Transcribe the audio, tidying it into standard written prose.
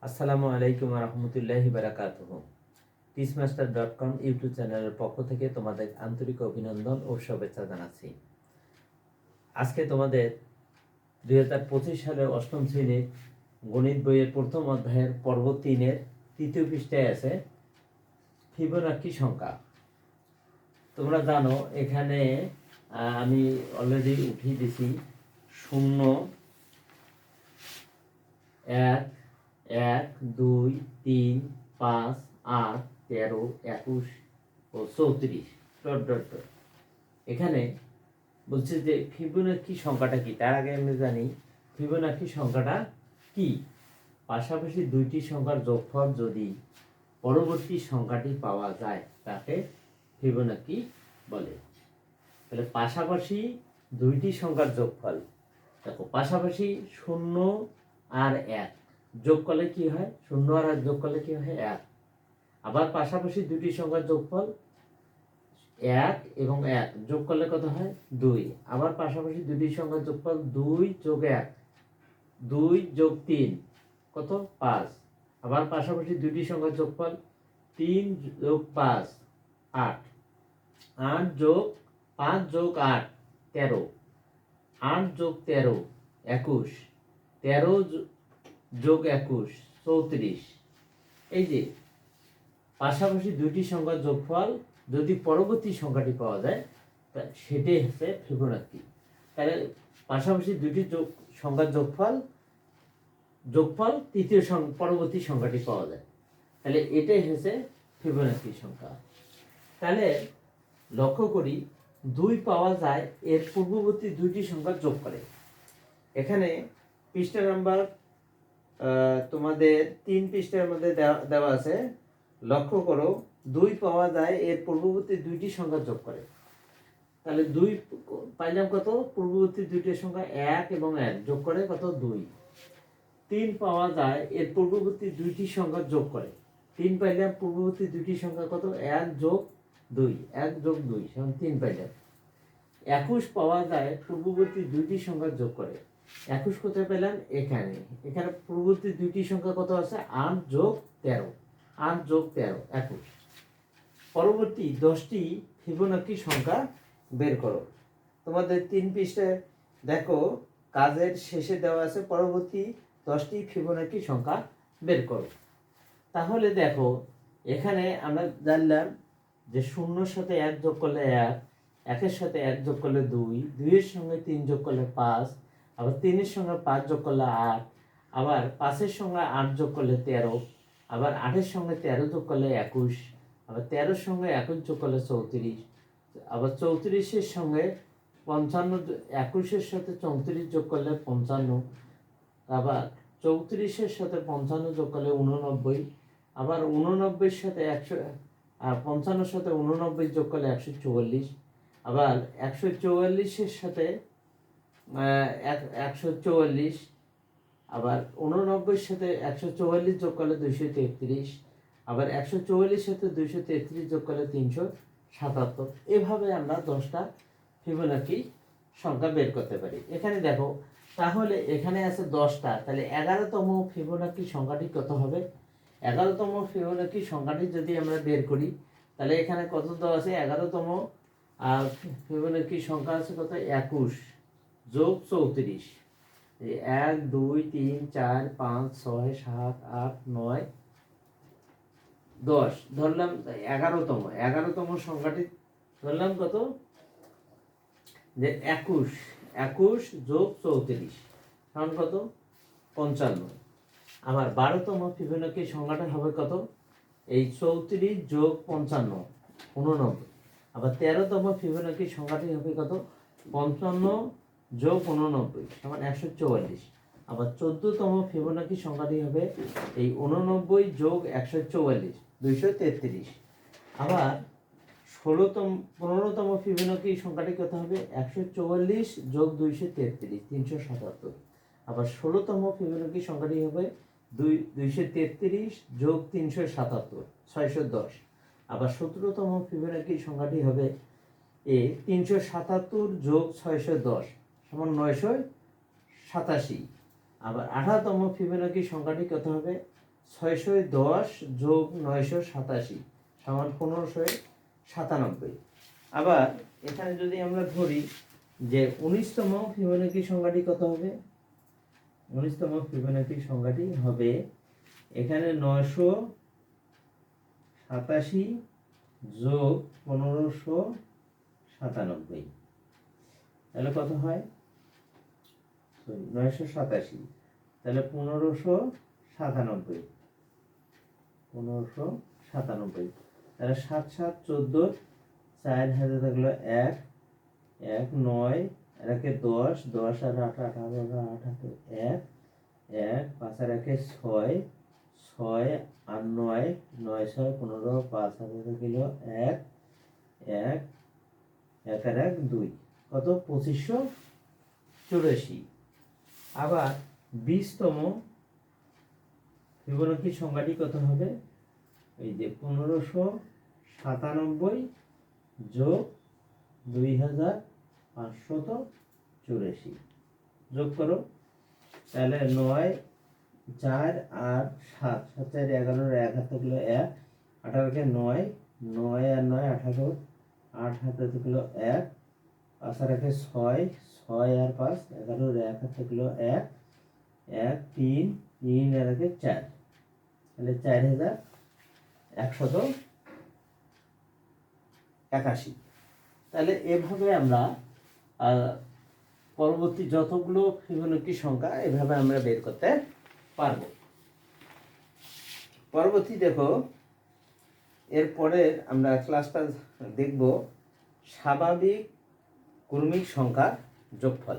আসসালামু আলাইকুম রহমতুল্লাহি বারাকাতুহু। টিচমাস্টার.com ইউটিউব চ্যানেলের পক্ষ থেকে তোমাদের আন্তরিক অভিনন্দন ও শুভেচ্ছা জানাচ্ছি। আজকে তোমাদের 2025 সালের অষ্টম শ্রেণীর গণিত বইয়ের প্রথম অধ্যায়ের পর্ব 3-এর তৃতীয় পৃষ্ঠায় আছে ফিবোনাক্কি সংখ্যা। তোমরা জানো এখানে আমি অলরেডি উঠিয়ে দিছি 0, 1, 1, 2, 3, 5, 8, 13, 21 ও 34 ডট ডট ডট। এখানে বলছে যে ফিবোনাক্কি সংখ্যাটা কি। তার আগে আমরা জানি ফিবোনাক্কি সংখ্যাটা কি। পাশাপাশি দুইটি সংখ্যার যোগফল যদি পরবর্তী সংখ্যাটি পাওয়া যায় তাকে ফিবোনাক্কি বলে। তাহলে পাশাপাশি দুইটি সংখ্যার যোগফল, দেখো পাশাপাশি 0 আর 1 যোগ করলে কি হয়, 0 আর 1 যোগ করলে কি হয় 1। আবার পাশাপাশি দুটি সংখ্যার যোগফল 1 এবং 1 যোগ করলে কত হয় 2। আবার পাশাপাশি দুটি সংখ্যার যোগফল 2 যোগ 1, 2 যোগ 3 কত 5। আবার পাশাপাশি দুটি সংখ্যার যোগফল 3 যোগ 5 8, 8 যোগ 5 যোগ 8 13, 8 যোগ 13 21, 13 যোগ 21 34। এই যে পাশাপাশি দুইটি সংখ্যার যোগফল যদি পরবর্তী সংখ্যাটি পাওয়া যায় সেটাই হচ্ছে ফিবোনাক্কি। তাহলে পাশাপাশি দুটি সংখ্যার যোগফল তৃতীয় পরবর্তী সংখ্যাটি পাওয়া যায়, তাহলে এটাই হচ্ছে ফিবোনাক্কি সংখ্যা। তাহলে লক্ষ্য করি 2 পাওয়া যায় এর পূর্ববর্তী দুইটি সংখ্যা যোগ করে। এখানে পৃষ্ঠা নাম্বার তোমাদের 3 পৃষ্ঠার মধ্যে দেওয়া আছে। লক্ষ্য করো 2 পাওয়া যায় এর পূর্ববর্তী দুইটি সংখ্যা যোগ করে। তাহলে 2 পাইলাম কত, পূর্ববর্তী দুইটি সংখ্যা 1 এবং 1 যোগ করে কত 2। 3 পাওয়া যায় এর পূর্ববর্তী দুইটি সংখ্যা যোগ করে। 3 পাইলাম, পূর্ববর্তী দুইটি সংখ্যা কত 1 যোগ 2, 1 যোগ 2 সমান 3 পাইলাম। 21 পাওয়া যায় পূর্ববর্তী দুইটি সংখ্যা যোগ করে। 21 কোথায় পেলাম, এখানে। এখানে পূর্ববর্তী দুইটি সংখ্যা কত আছে 8 যোগ 13, 8 যোগ 13 21। পরবর্তী 10টি ফিবোনাক্কি সংখ্যা বের করো। তোমাদের 3 পৃষ্ঠায় দেখো কাজের শেষে দেওয়া আছে পরবর্তী 10টি ফিবোনাক্কি সংখ্যা বের করো। তাহলে দেখো এখানে আমরা জানলাম যে 0-র সাথে 1 যোগ করলে 1, 1-এর সাথে 1 যোগ করলে 2, 2-এর সঙ্গে 3 যোগ করলে 5, আবার 3-এর সঙ্গে 5 যোগ করলে 8, আবার 5-এর সঙ্গে 8 যোগ করলে 13, আবার 8-এর সঙ্গে 13 যোগ করলে 21, আবার 13-এর সঙ্গে 21 যোগ করলে 34, আবার 34-এর সঙ্গে 55, 21-এর সাথে 34 যোগ করলে 55, আবার 34-এর সাথে 55 যোগ করলে 89, আবার 89-এর সাথে 55-এর সাথে 89 যোগ করলে 144, আবার 144-এর সাথে 144, আবার 89-এর সাথে 144 যোগ করলে 233, আবার 144-এর সাথে 233 যোগ করলে 377। এভাবে আমরা 10টা ফিবোনাক্কি সংখ্যা বের করতে পারি। এখানে দেখো তাহলে এখানে আছে 10টা, তাহলে 11তম ফিবোনাক্কি সংখ্যাটি কত হবে। 11তম ফিবোনাক্কি সংখ্যাটি যদি আমরা বের করি তাহলে এখানে কত দেওয়া আছে, 11তম ফিবোনাক্কি সংখ্যা আছে কত 21 যোগ 34। 1 2 3 4 5 6 7 8 9 10 ধরলাম। 11তম সংখ্যাটি ধরলাম কত, যে 21 যোগ 34 সমান কত 55। আবার 12তম ফিবোনাক্কি সংখ্যাটা হবে কত, এই 34 যোগ 55 89। আবার 13তম ফিবোনাক্কি সংখ্যাটি হবে কত 55 যোগ 89 সমান 144। আবার 14তম ফিবোনাক্কি সংখ্যাটি হবে এই 89 যোগ 144 233। আবার 15তম ফিবোনাক্কি সংখ্যাটি কত হবে 144 যোগ 233 377। আবার 16তম ফিবোনাক্কি সংখ্যাটি হবে 233 যোগ 377 610। আবার 17তম ফিবোনাক্কি সংখ্যাটি হবে 377 যোগ 610 সমান 987। আবার 18তম ফিবোনাক্কি সংখ্যাটি কত হবে 610 যোগ 987 সমান 1597। আবার এখানে যদি আমরা ধরি যে 19তম ফিবোনাকি সংখ্যাটি কত হবে, 19তম ফিবোনাকি সংখ্যাটি হবে এখানে 987 যোগ 1597, তাহলে কত হয়, 987, তাহলে 1597, তাহলে 7 7 14, 4 হাতে থাকলো 1 1 9, একে 10 10 আর 8 18 8 হাতে 1 1 5 আর 1 6 6 আর 9 9 6 15, 5 হাতে থাকলো 1 1 1 আর 1 2, কত 2584। আবার 20তম ফিবোনাকি সংখ্যাটি কত হবে, এই যে 1597 যোগ 2584 যোগ করো, তাহলে 9 4 8 7 7 4 11, 1 হাতে থাকলো 1 18 কে 9 9 আর 9 18, 8 হাতে থাকলো 1 5 আর 1 6 6 আর 5 11, 1 হাতে থাকলো 1 1 3 3 আর 1 4, তাহলে 4181। তাহলে এভাবে আমরা পরবর্তী যতগুলো ফিবোনাকি সংখ্যা এভাবে আমরা বের করতে পারবো। পরবর্তী দেখো, এরপরে আমরা ক্লাসটা দেখব স্বাভাবিক ক্রমিক সংখ্যার যোগফল।